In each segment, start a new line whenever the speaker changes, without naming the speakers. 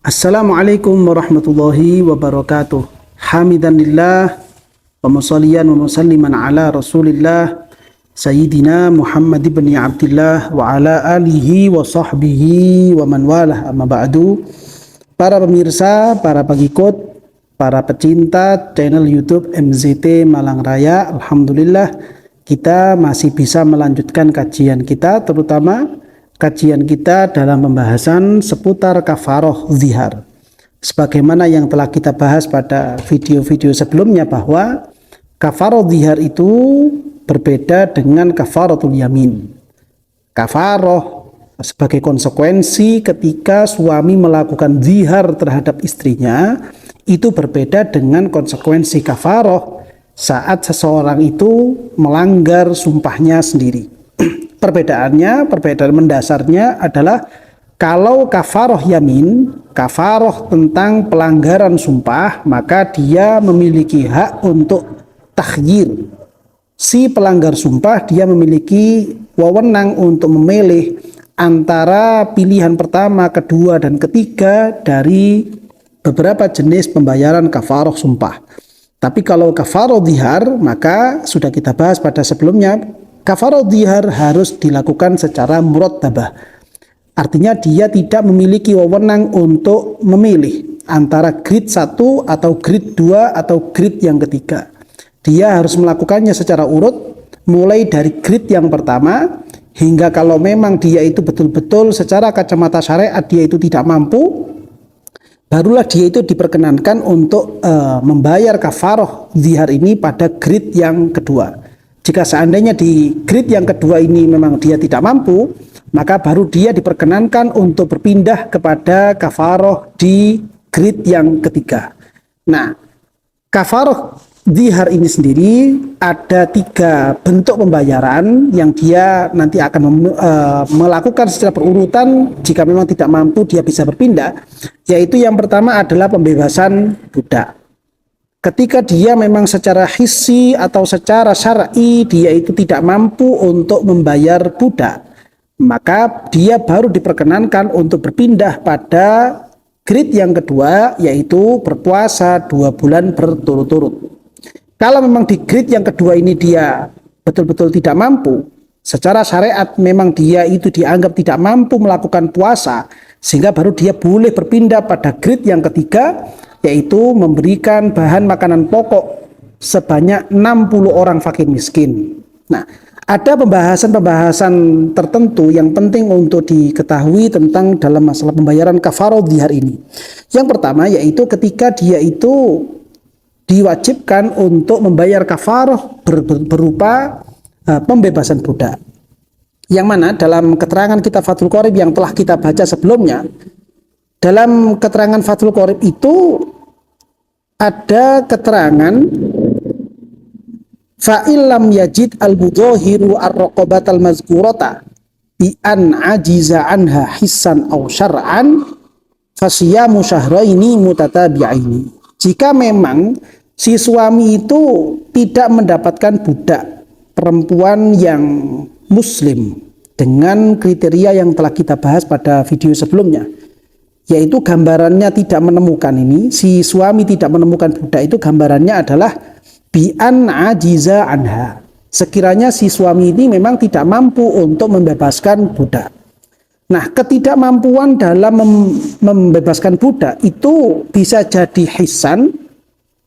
Assalamualaikum warahmatullahi wabarakatuh. Hamidanillah wa musalliyan wa musalliman ala Rasulillah Sayyidina Muhammad ibn Abdullah wa ala alihi wa sahbihi wa man walah, amma ba'du. Para pemirsa, para pengikut, para pecinta channel YouTube MZT Malang Raya, alhamdulillah kita masih bisa melanjutkan kajian kita, terutama kajian kita dalam pembahasan seputar kafaroh zihar. Sebagaimana yang telah kita bahas pada video-video sebelumnya, bahwa kafaroh zihar itu berbeda dengan kafaratul yamin. Kafaroh sebagai konsekuensi ketika suami melakukan zihar terhadap istrinya itu berbeda dengan konsekuensi kafaroh saat seseorang itu melanggar sumpahnya sendiri. Perbedaan mendasarnya adalah kalau kafaroh yamin, kafaroh tentang pelanggaran sumpah, maka dia memiliki hak untuk takhyir. Si pelanggar sumpah dia memiliki wewenang untuk memilih antara pilihan pertama, kedua, dan ketiga dari beberapa jenis pembayaran kafaroh sumpah. Tapi kalau kafaroh zihar, maka sudah kita bahas pada sebelumnya, kafaroh zihar harus dilakukan secara murattabah. Artinya dia tidak memiliki wewenang untuk memilih antara grade 1 atau grade 2 atau grade yang ketiga. Dia harus melakukannya secara urut, mulai dari grade yang pertama hingga kalau memang dia itu betul-betul secara kacamata syariat dia itu tidak mampu, barulah dia itu diperkenankan untuk membayar kafaroh zihar ini pada grade yang kedua. Jika seandainya di grade yang kedua ini memang dia tidak mampu, maka baru dia diperkenankan untuk berpindah kepada kafaroh di grade yang ketiga. Nah, kafaroh zihar ini sendiri ada 3 bentuk pembayaran yang dia nanti akan melakukan secara berurutan. Jika memang tidak mampu dia bisa berpindah, yaitu yang pertama adalah pembebasan budak. Ketika dia memang secara hissi atau secara syar'i dia itu tidak mampu untuk membayar budak, maka dia baru diperkenankan untuk berpindah pada grade yang kedua, yaitu berpuasa 2 bulan berturut-turut. Kalau memang di grade yang kedua ini dia betul-betul tidak mampu, secara syariat memang dia itu dianggap tidak mampu melakukan puasa, sehingga baru dia boleh berpindah pada grade yang ketiga, yaitu memberikan bahan makanan pokok sebanyak 60 orang fakir miskin. Nah, ada pembahasan-pembahasan tertentu yang penting untuk diketahui tentang dalam masalah pembayaran kafaroh zihar ini. Yang pertama yaitu ketika dia itu diwajibkan untuk membayar kafaroh berupa pembebasan budak. Yang mana dalam keterangan kitab Fathul Qorib yang telah kita baca sebelumnya, dalam keterangan Fathul Qorib itu ada keterangan fa'illam yajid al-mudhahiru ar-raqabatal mazkurata bi an ajiza anha hissan aw syar'an fasiyamu syahraini mutatabi'aini. Jika memang si suami itu tidak mendapatkan budak perempuan yang muslim dengan kriteria yang telah kita bahas pada video sebelumnya, yaitu gambarannya tidak menemukan ini, si suami tidak menemukan budak itu gambarannya adalah bi'an ajiza anha. Sekiranya si suami ini memang tidak mampu untuk membebaskan budak. Nah, ketidakmampuan dalam membebaskan budak itu bisa jadi hissan,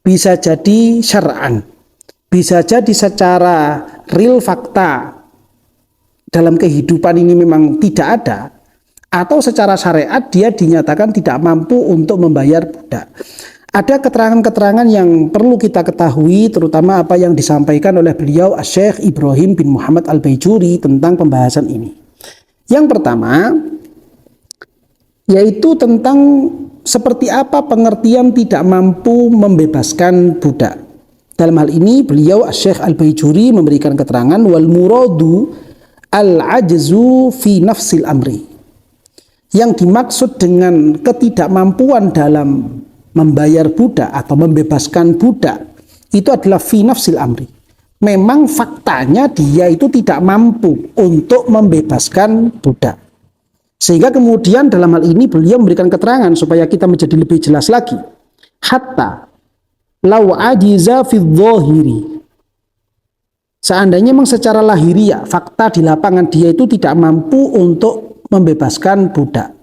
bisa jadi syar'an, bisa jadi secara real fakta dalam kehidupan ini memang tidak ada, atau secara syariat dia dinyatakan tidak mampu untuk membayar budak. Ada keterangan-keterangan yang perlu kita ketahui, terutama apa yang disampaikan oleh beliau Syekh Ibrahim bin Muhammad Al-Baijuri tentang pembahasan ini. Yang pertama yaitu tentang seperti apa pengertian tidak mampu membebaskan budak. Dalam hal ini beliau Syekh Al-Baijuri memberikan keterangan wal muradu al-ajzu fi nafsil amri. Yang dimaksud dengan ketidakmampuan dalam membayar budak atau membebaskan budak itu adalah fi nafsil amri. Memang faktanya dia itu tidak mampu untuk membebaskan budak. Sehingga kemudian dalam hal ini beliau memberikan keterangan supaya kita menjadi lebih jelas lagi. Hatta law ajiza fi dhahiri. Seandainya memang secara lahiriah, fakta di lapangan dia itu tidak mampu untuk membebaskan budak.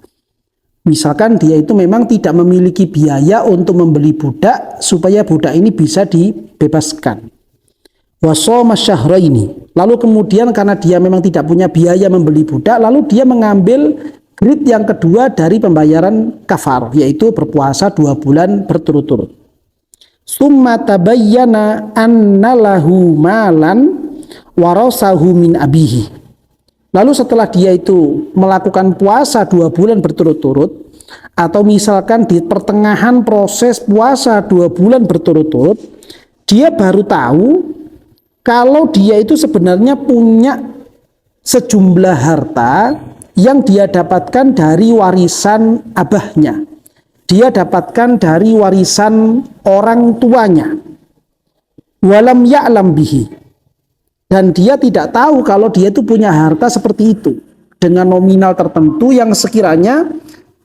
Misalkan dia itu memang tidak memiliki biaya untuk membeli budak supaya budak ini bisa dibebaskan. Wasoma syahraini. Lalu kemudian karena dia memang tidak punya biaya membeli budak, lalu dia mengambil grade yang kedua dari pembayaran kafar, yaitu berpuasa 2 bulan berturut-turut. Summa tabayyana anna lahu malan warasahu min abihi. Lalu setelah dia itu melakukan puasa 2 bulan berturut-turut, atau misalkan di pertengahan proses puasa 2 bulan berturut-turut, dia baru tahu kalau dia itu sebenarnya punya sejumlah harta yang dia dapatkan dari warisan abahnya. Dia dapatkan dari warisan orang tuanya. Walam ya'lam bihi. Dan dia tidak tahu kalau dia itu punya harta seperti itu. Dengan nominal tertentu yang sekiranya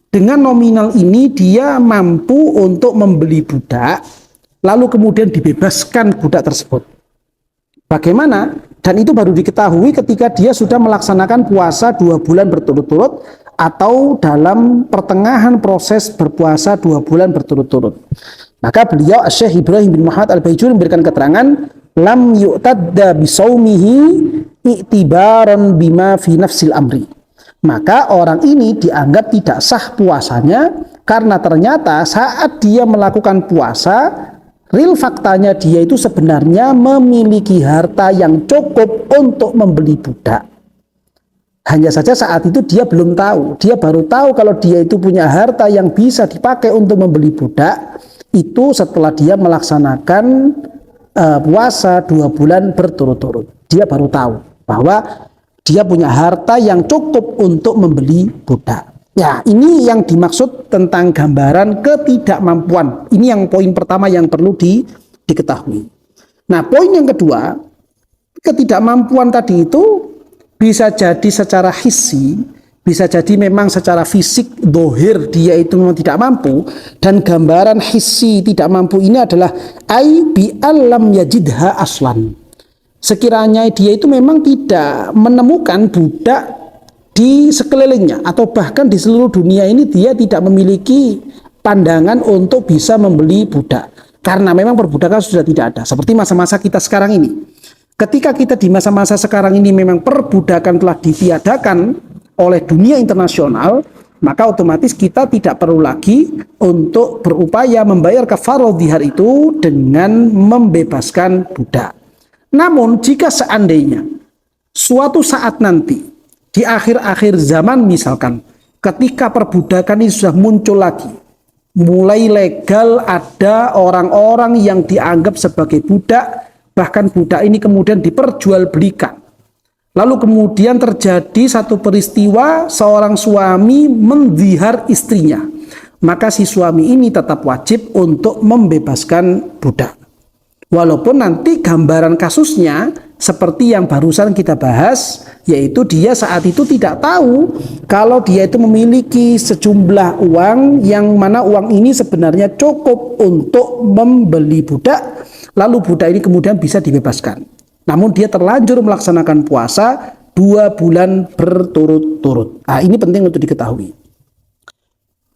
dengan nominal ini dia mampu untuk membeli budak, lalu kemudian dibebaskan budak tersebut. Bagaimana? Dan itu baru diketahui ketika dia sudah melaksanakan puasa 2 bulan berturut-turut atau dalam pertengahan proses berpuasa 2 bulan berturut-turut. Maka beliau Syekh Ibrahim bin Muhammad Al-Baijuri memberikan keterangan lam yu'tadda bisaumihi i'tibaran bima fi nafsil amri. Maka orang ini dianggap tidak sah puasanya karena ternyata saat dia melakukan puasa, real faktanya dia itu sebenarnya memiliki harta yang cukup untuk membeli budak. Hanya saja saat itu dia belum tahu. Dia baru tahu kalau dia itu punya harta yang bisa dipakai untuk membeli budak itu setelah dia melaksanakan puasa 2 bulan berturut-turut. Dia baru tahu bahwa dia punya harta yang cukup untuk membeli budak. Ya, ini yang dimaksud tentang gambaran ketidakmampuan. Ini yang poin pertama yang perlu diketahui. Nah, poin yang kedua, ketidakmampuan tadi itu bisa jadi secara hissi, bisa jadi memang secara fisik, dohir dia itu memang tidak mampu, dan gambaran hissi tidak mampu ini adalah ai bi alam yajidha aslan. Sekiranya dia itu memang tidak menemukan budak di sekelilingnya atau bahkan di seluruh dunia ini dia tidak memiliki pandangan untuk bisa membeli budak karena memang perbudakan sudah tidak ada seperti masa-masa kita sekarang ini. Ketika kita di masa-masa sekarang ini memang perbudakan telah ditiadakan oleh dunia internasional, maka otomatis kita tidak perlu lagi untuk berupaya membayar kafarah dzihar itu dengan membebaskan budak. Namun jika seandainya suatu saat nanti di akhir-akhir zaman misalkan ketika perbudakan ini sudah muncul lagi, mulai legal ada orang-orang yang dianggap sebagai budak, bahkan budak ini kemudian diperjualbelikan. Lalu kemudian terjadi satu peristiwa seorang suami menzihar istrinya, maka si suami ini tetap wajib untuk membebaskan budak. Walaupun nanti gambaran kasusnya seperti yang barusan kita bahas, yaitu dia saat itu tidak tahu kalau dia itu memiliki sejumlah uang yang mana uang ini sebenarnya cukup untuk membeli budak, lalu budak ini kemudian bisa dibebaskan. Namun dia terlanjur melaksanakan puasa 2 bulan berturut-turut. Nah, ini penting untuk diketahui.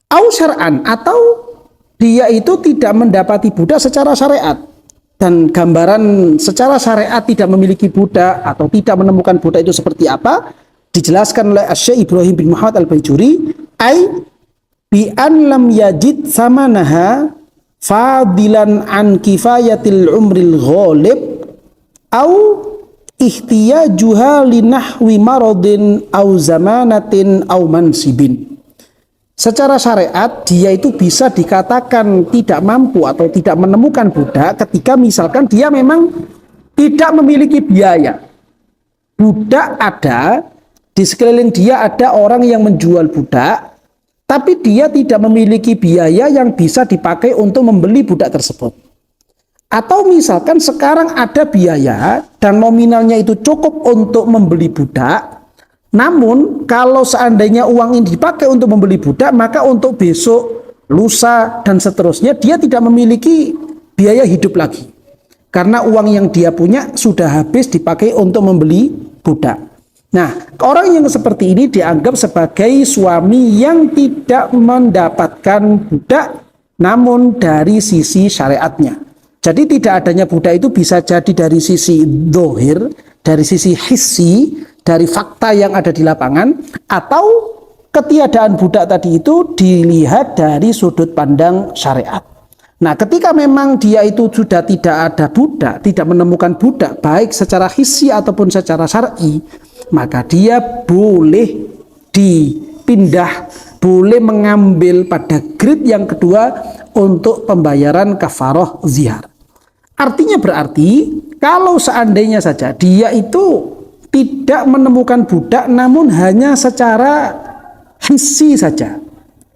Au syar'an, atau dia itu tidak mendapati budak secara syariat. Dan gambaran secara syariat tidak memiliki budak atau tidak menemukan budak itu seperti apa dijelaskan oleh Syekh Ibrahim bin Muhammad Al-Baijuri, ai bi an lam yajid samanaha fadilan an kifayatil umril ghalib au ihtiyajuha linahwi maradin au zamanatin au mansibin. Secara syariat dia itu bisa dikatakan tidak mampu atau tidak menemukan budak ketika misalkan dia memang tidak memiliki biaya. Budak ada, di sekeliling dia ada orang yang menjual budak, tapi dia tidak memiliki biaya yang bisa dipakai untuk membeli budak tersebut. Atau misalkan sekarang ada biaya dan nominalnya itu cukup untuk membeli budak, Namun kalau seandainya uang ini dipakai untuk membeli budak, maka untuk besok, lusa, dan seterusnya dia tidak memiliki biaya hidup lagi. Karena uang yang dia punya sudah habis dipakai untuk membeli budak. Nah, orang yang seperti ini dianggap sebagai suami yang tidak mendapatkan budak, namun dari sisi syariatnya. Jadi tidak adanya budak itu bisa jadi dari sisi dohir, dari sisi hissi, dari fakta yang ada di lapangan, atau ketiadaan budak tadi itu dilihat dari sudut pandang syariat. Nah, ketika memang dia itu sudah tidak ada budak, tidak menemukan budak, baik secara hissi ataupun secara syar'i, maka dia boleh dipindah, boleh mengambil pada grade yang kedua untuk pembayaran kafarah zihar. Artinya berarti, kalau seandainya saja dia itu tidak menemukan budak, namun hanya secara hissi saja,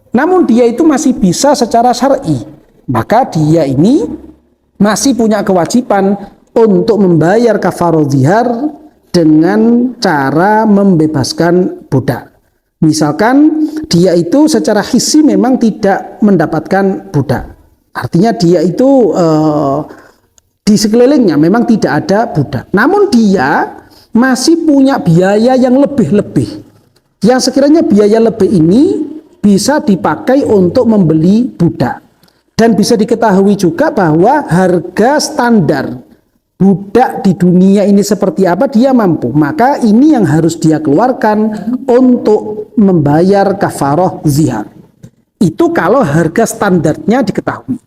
namun dia itu masih bisa secara syar'i, maka dia ini masih punya kewajiban untuk membayar kafarah zihar dengan cara membebaskan budak. Misalkan dia itu secara hissi memang tidak mendapatkan budak, artinya dia itu di sekelilingnya memang tidak ada budak, namun dia masih punya biaya yang lebih-lebih, yang sekiranya biaya lebih ini bisa dipakai untuk membeli budak. Dan bisa diketahui juga bahwa harga standar budak di dunia ini seperti apa dia mampu, maka ini yang harus dia keluarkan untuk membayar kafarah zihar. Itu kalau harga standarnya diketahui.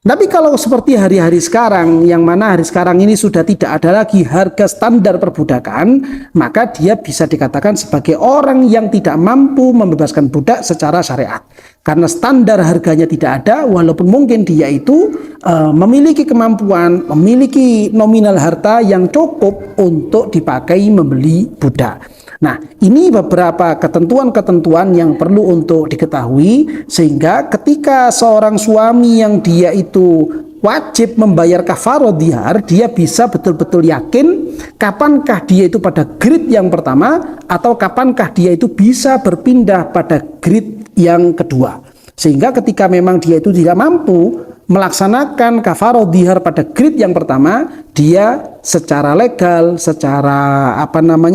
Tapi kalau seperti hari-hari sekarang, yang mana hari sekarang ini sudah tidak ada lagi harga standar perbudakan, maka dia bisa dikatakan sebagai orang yang tidak mampu membebaskan budak secara syariat. Karena standar harganya tidak ada, walaupun mungkin dia itu memiliki kemampuan, memiliki nominal harta yang cukup untuk dipakai membeli budak. Nah, ini beberapa ketentuan-ketentuan yang perlu untuk diketahui, sehingga ketika seorang suami yang dia itu wajib membayar kafarah zihar, dia bisa betul-betul yakin kapankah dia itu pada grade yang pertama atau kapankah dia itu bisa berpindah pada grade yang kedua. Sehingga ketika memang dia itu tidak mampu melaksanakan kafarah zihar pada grade yang pertama, dia secara legal, secara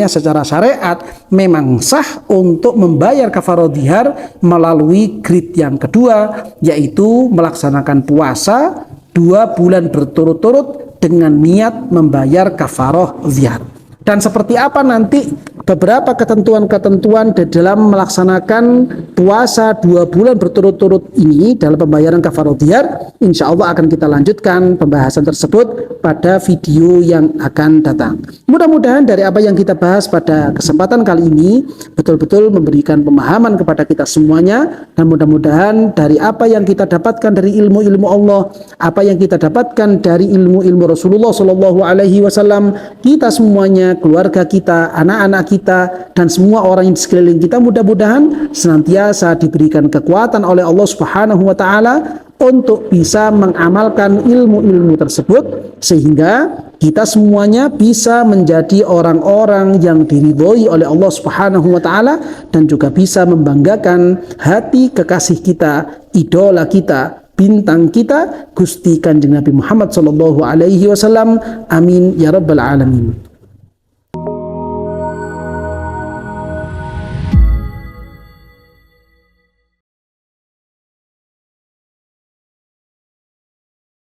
secara syariat memang sah untuk membayar kafarah zihar melalui grade yang kedua, yaitu melaksanakan puasa 2 bulan berturut-turut dengan niat membayar kafarah zihar. Dan seperti apa nanti beberapa ketentuan-ketentuan di dalam melaksanakan puasa 2 bulan berturut-turut ini dalam pembayaran kafarah zihar, insya Allah akan kita lanjutkan pembahasan tersebut pada video yang akan datang. Mudah-mudahan dari apa yang kita bahas pada kesempatan kali ini betul-betul memberikan pemahaman kepada kita semuanya, dan mudah-mudahan dari apa yang kita dapatkan dari ilmu-ilmu Allah, apa yang kita dapatkan dari ilmu-ilmu Rasulullah SAW, kita semuanya, keluarga kita, anak-anak kita, dan semua orang yang di sekeliling kita, mudah-mudahan senantiasa diberikan kekuatan oleh Allah Subhanahu wa taala untuk bisa mengamalkan ilmu-ilmu tersebut, sehingga kita semuanya bisa menjadi orang-orang yang diridhoi oleh Allah Subhanahu wa taala, dan juga bisa membanggakan hati kekasih kita, idola kita, bintang kita, Gusti Kanjeng Nabi Muhammad sallallahu alaihi wasallam. Amin ya rabbal alamin.